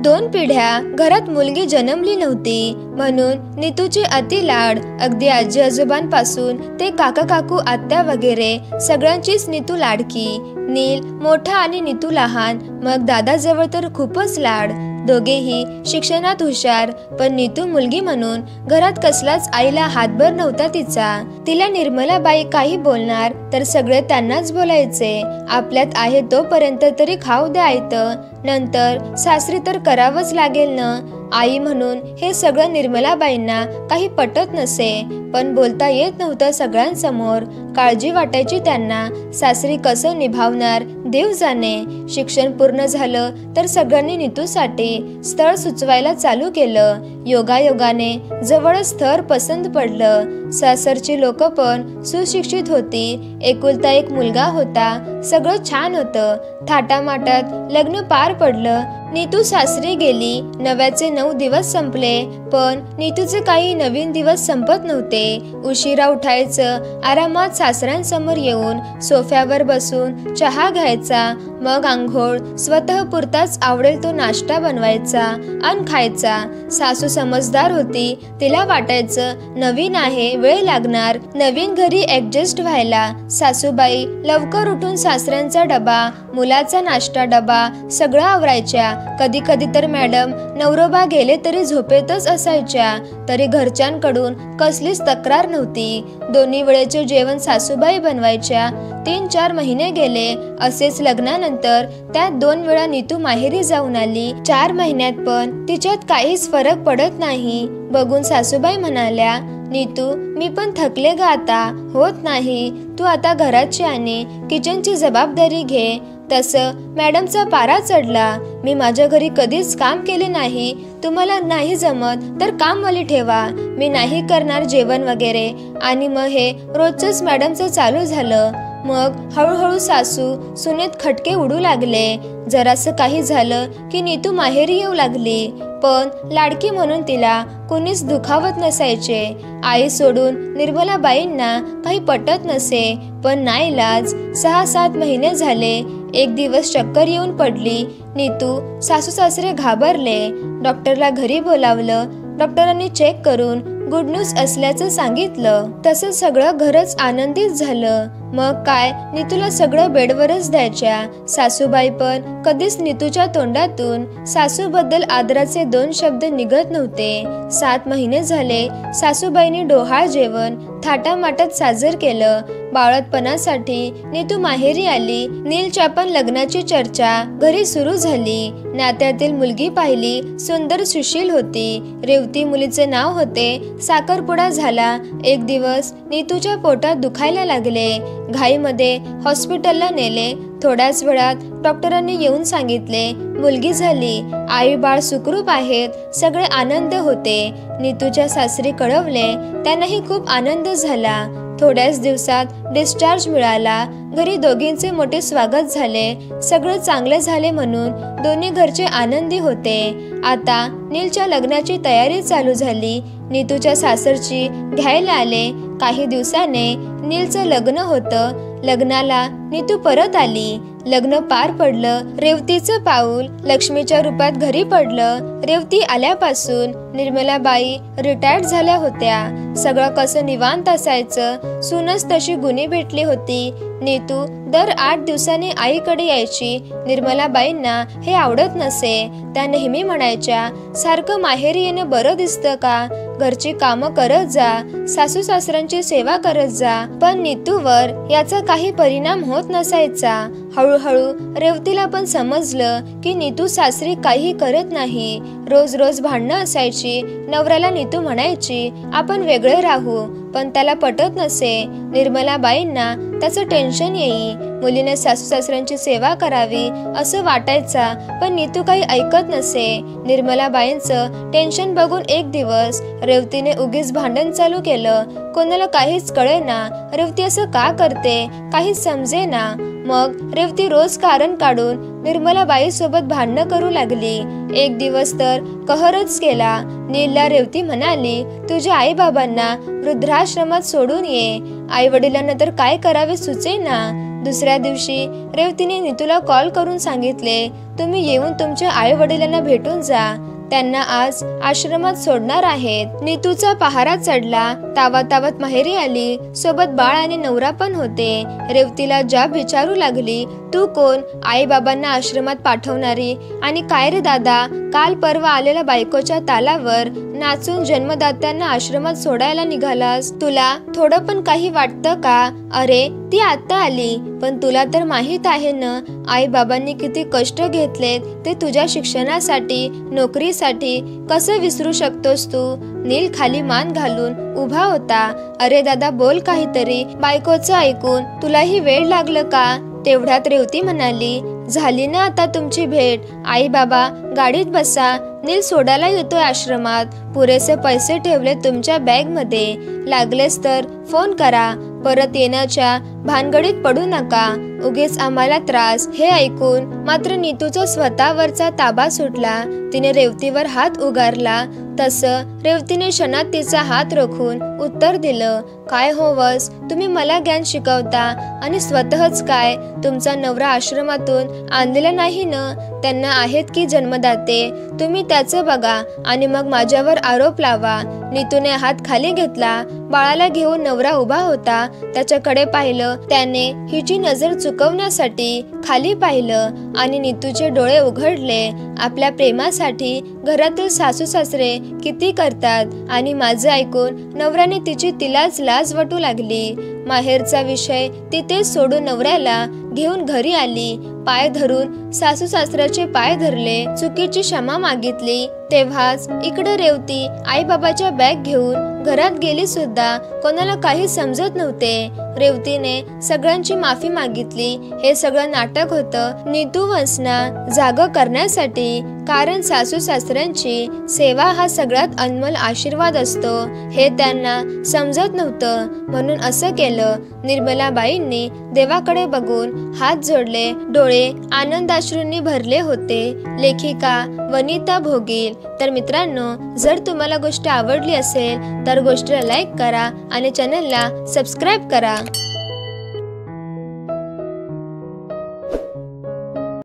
2 पिढ्या घरात मुलगी जन्मली नव्हती म्हणून नीतूचे अति लाड. अगदी आजी आजोबांपासून ते काका काकू आत्या वगैरे सगळ्यांचीच नीतू लाडकी. नील मोठा आणि नीतू लहान, मग दादाजवळ तर खूपच लाड. दोघेही शिक्षणात हुशार, पण नीतू मुलगी म्हणून घरात कसलाच आईला हातभर नव्हता तिचा. तिला निर्मलाबाई काही बोलणार तर सगळे त्यांनाच बोलायचे. आपल्यात आहे तोपर्यंत तरी खाऊ द्या आयतं, नंतर सासरी तर करावंच लागेल ना. आई म्हणून हे सगळं निर्मलाबाईंना काही पटत नसे, पण बोलता येत नव्हतं सगळ्यांसमोर. काळजी वाटायची त्यांना. सासरी कसं निभावणार देव जाणे. शिक्षण पूर्ण झालं तर सगळ्यांनी नीतूसाठी स्थळ सुचवायला चालू केलं. योगायोगाने जवळच स्थळ पसंत पडलं. सासरची लोक पण सुशिक्षित होती. एकुलता एक मुलगा होता. सगळं छान होतं. थाटामाटात लग्न पार पडलं. नीतू सासरी गेली. नव्याचे 9 दिवस संपले, पण नीतूचे काही नवीन दिवस संपत नव्हते. उशिरा उठायचं, आरामात सासऱ्यांसमोर येऊन सोफ्यावर बसून चहा घ्यायचा, मग आंघोळ, स्वतः पुरताच आवडेल तो नाश्ता बनवायचा आणि खायचा. सासू समजदार होती. तिला वाटायचं नवीन आहे, वेळ लागणार नवीन घरी ऍडजस्ट व्हायला. सासूबाई लवकर उठून सासऱ्यांचा डबा, मुलाचा नाश्ता डबा सगळं आवरायच्या. कधी कधी तर मॅडम नवरोबा गेले तरी झोपेतच असायच्या, तरी घरच्यांकडून कसलीच तक्रार नव्हती. दोन्ही वेळेचे जेवण सासूबाई बनवायच्या. 3-4 महिने गेले असेच. लग्नानंतर त्यात 2 वेळा नीतू माहेरी जाऊन आली. 4 महिन्यात पण तिच्यात काहीच फरक पडत नाही. बघून सासूबाई म्हणाल्या, नीतू मी पण थकले ग, आता होत नाही. तू आता घराची आणि किचनची जबाबदारी घे. तसं मॅडमचा पारा चढला. मी माझ्या घरी कधीच काम केले नाही. तुम्हाला नाही जमत तर कामवाली ठेवा, मी नाही करणार जेवण वगैरे. आणि मग हे रोजच मॅडमचं चालू झालं. मग हळूहळू सासू सुनेत खटके उडू लागले. जरासं काही झालं की नीतू माहेरी येऊ लागली, पण लाडकी म्हणून तिला कोणीच दुखावत नसायचे. आई सोडून निर्मलाबाईंना काही पटत नसे, पण नाईलाज 6-7 महिने झाले. एक दिवस चक्कर येऊन पडली नीतू. सासू सासरे घाबरले. डॉक्टरला घरी बोलावलं. डॉक्टरांनी चेक करून गुड न्यूज असल्याचं सांगितलं. तसं सगळं घरच आनंदित झालं. मग काय, नीतूला सगळं बेडवरच द्यायच्या. सासूबाई पण कधीच नीतूच्या तोंडातून सासूबद्दल आदराचे 2 शब्द निघत नव्हते. 7 महिने झाले. सासूबाईंनी डोहाळ जेवण थाटामाटात साजर केलं. बाळतपणासाठी नीतू माहेरी आली. नीलच्या पण लग्नाची चर्चा घरी सुरू झाली. नात्यातील मुलगी पाहिली. सुंदर सुशील होती. रेवती मुलीचे नाव होते. साखरपुडा झाला. एक दिवस नीतूच्या पोटात दुखायला लागले. घाईमध्ये हॉस्पिटलला नेले. थोड्याच वेळात डॉक्टरांनी येऊन सांगितले मुलगी झाली. आई बाळ सुखरूप आहेत. सगळे आनंद होते. नीतूच्या सासरी कळवले. त्यांनाही खूप आनंद झाला. थोड्याच दिवसात डिस्चार्ज मिळाला. घरी दोघींचे मोठे स्वागत झाले. सगळं चांगले झाले म्हणून दोन्ही घरचे आनंदी होते. आता नीलच्या लग्नाची तयारी चालू झाली. नीतूच्या सासरची घ्यायला आले. काही दिवसाने नीलचं लग्न होतं. लग्नाला नीतू परत आली. लग्न पार पडलं. रेवतीचं पाऊल लक्ष्मीच्या रूपात घरी पडलं. रेवती आल्यापासून निर्मलाबाई रिटायर्ड झाल्या होत्या. सगळं कसं निवांत असायचं. सूनच तशी गुणी भेटली होती. नीतू दर 8 दिवसांनी आईकडे यायची. निर्मलाबाईंना हे आवडत नसे. त्या नेहमी म्हणायच्या, सारखं माहेरी येणं बरं दिसतं का? घरची कामं करत जा, सासू सासऱ्यांची सेवा करत जा. पण नीतूवर याचा काही परिणाम होत नसायचा. हळूहळू रेवतीला पण समजलं की नीतू सासरी काही करत नाही. रोज रोज भांडणं असायची. नवऱ्याला नीतू म्हणायची आपण वेगळे राहू, पण त्याला पटत नसे. निर्मलाबाईंना त्याचं टेन्शन येई. मुलीने सासू सासऱ्यांची सेवा करावी असं वाटायचा, पण नीतू काही ऐकत नसे. निर्मलाबाईंचं टेन्शन बघून एक दिवस रेवतीने उगीच भांडण चालू केलं. कोणाला काहीच कळेना. रेवती असं का करते काहीच समजेना. मग रेवती रोज कारण काढून निर्मलाबाई सोबत भांडणं करू लागली. एक दिवस तर कहरच केला. नीलला रेवती म्हणाली, तुझ्या आई बाबांना वृद्धाश्रमात सोडून ये. आई वडिलांना तर काय करावे सुचेना. दुसऱ्या दिवशी रेवतीने नीतूला कॉल करून सांगितले, तुम्ही येऊन तुमच्या आई वडिलांना भेटून जा, त्यांना आज आश्रमात सोडणार आहेत. नीतूचा पहारा चढला. तावत माहेरी आली. सोबत बाळ आणि नवरा पण होते. रेवतीला जाब विचारू लागली, तू कोण? आई बाबांना आश्रमात पाठवणारी? आणि काय रे दादा, काल परवा आलेल्या बायकोच्या तालावर नाचून जन्मदात्यांना आश्रमात सोडायला निघालास? तुला थोडं पण काही वाटतं का? अरे ती आता आली, पण तुला तर माहित आहे ना आई बाबांनी किती कष्ट घेतलेत ते तुझ्या शिक्षणासाठी, नोकरीसाठी. कसं विसरू शकतोस तू? नील खाली मान घालून उभा होता. अरे दादा बोल काहीतरी. बायकोचं ऐकून तुलाही वेळ लागलं का? तेवढ्यात रेवती म्हणाली, झाली ना आता तुमची भेट. आई बाबा गाडीत बसा, नील सोडायला येतोय आश्रमात. पुरेसे पैसे ठेवले तुमच्या बॅग मध्ये, लागलेस तर फोन करा. परत येण्याच्या भानगडीत पडू नका, उगीच आम्हाला त्रास. हे ऐकून मात्र नीतूचा स्वतःवरचा ताबा सुटला. तिने रेवतीवर हात उगारला. तसं रेवतीने क्षणात तिचा हात रोखून उत्तर दिलं, काय होवस, तुम्ही मला ज्ञान शिकवता आणि स्वतःच काय? तुमचा नवरा आश्रमातून आणलेला नाही ना? त्यांना आहेत की जन्मदाते? तुम्ही त्याचं बघा आणि मग माझ्यावर आरोप लावा. नीतूने हात खाली घेतला. बाळाला घेऊन नवरा उभा होता. त्याच्याकडे पाहिलं. त्याने हिची नजर चुकवण्यासाठी खाली पाहिलं आणि नीतूचे डोळे उघडले. आपल्या प्रेमासाठी घरातील सासू सासरे किती करतात आणि माझं ऐकून नवऱ्याने तिलाच लाज वाटू लागली. माहेरचा विषय तिथे सोडून नवऱ्याला घेऊन घरी आली. पाय धरून सासू सासऱ्याचे पाय धरले, चुकीची क्षमा मागितली. तेव्हाच इकडे रेवती आई बाबाच्या बॅग घेऊन घरात गेली सुद्धा. कोणाला काही समजत नव्हते. रेवतीने सगळ्यांची माफी मागितली. हे सगळं नाटक होतं नीतू वंसना जाग करण्यासाठी. कारण सासू सासऱ्यांची सेवा हा सगळ्यात अनमोल आशीर्वाद असतो हे त्यांना समजत नव्हतं. म्हणून असं केलं. निर्मलाबाईंनी देवाकडे बघून हात जोडले. डोळे आनंदाश्रूंनी भरले होते. लेखिका वनिता भोगील. तर मित्रांनो, जर तुम्हाला गोष्ट आवडली असेल तर गोष्टीला लाईक करा आणि चॅनलला सबस्क्राईब करा.